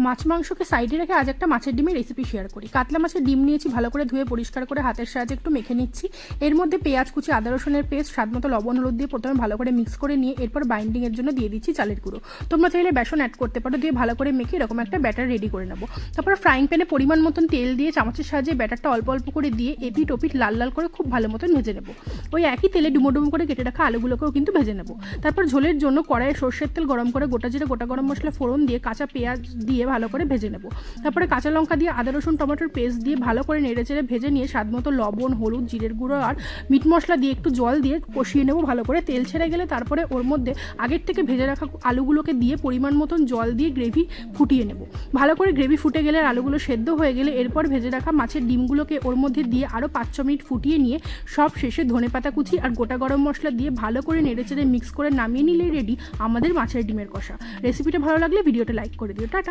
মাছ মাংসকে সাইডে রেখে আজ একটা মাছের ডিমের রেসিপি শেয়ার করি। কাতলা মাছের ডিম নিয়েছি, ভালো করে ধুয়ে পরিষ্কার করে হাতের সাহায্যে একটু মেখে নিচ্ছি। এর মধ্যে পেঁয়াজ কুচি, আদা রসুনের পেস্ট, স্বাদমতো লবণ হলুদ দিয়ে প্রথমে ভালো করে মিক্স করে নিয়ে এরপর বাইন্ডিংয়ের জন্য দিয়ে দিচ্ছি চালের গুঁড়ো। তোমরা চাইলে বেসন অ্যাড করতে পারো, দিয়ে ভালো করে মেখে এরকম একটা ব্যাটার রেডি করে নেবো। তারপর ফ্রাইং প্যানে পরিমাণ মতন তেল দিয়ে চামচের সাহায্যে ব্যাটারটা অল্প অল্প করে দিয়ে এপিট ওপিট লাল লাল করে খুব ভালো মতন ভেজে নেবো। ওই একই তেলে ডুমো ডুমো করে কেটে রাখা আলুগুলোকেও কিন্তু ভেজে নেবো। তারপর ঝোলের জন্য কড়াইয়ে সর্ষের তেল গরম করে গোটা জিরে, গোটা গরম মশলা ফোড়ন দিয়ে কাঁচা পেঁয়াজ দিয়ে ভালো করে ভেজে নেবো। তারপরে কাঁচা লঙ্কা দিয়ে আদা রসুন টমেটোর পেস্ট দিয়ে ভালো করে নেড়েচেড়ে ভেজে নিয়ে স্বাদমতো লবণ, হলুদ, জিরের গুঁড়ো আর মিট মশলা দিয়ে একটু জল দিয়ে কষিয়ে নেবো ভালো করে। তেল ছেড়ে গেলে তারপরে ওর মধ্যে আগের থেকে ভেজে রাখা আলুগুলোকে দিয়ে পরিমাণ মতন জল দিয়ে গ্রেভি ফুটিয়ে নেব। ভালো করে গ্রেভি ফুটে গেলে আলুগুলো সেদ্ধ হয়ে গেলে এরপর ভেজে রাখা মাছের ডিমগুলোকে ওর মধ্যে দিয়ে আরও 5-6 মিনিট ফুটিয়ে নিয়ে সব শেষে ধনেপাতা কুচি আর গোটা গরম মশলা দিয়ে ভালো করে নেড়েচেড়ে মিক্স করে নামিয়ে নিলেই রেডি আমাদের মাছের ডিমের কষা। রেসিপিটা ভালো লাগলে ভিডিওটা লাইক করে দিও। টাটা।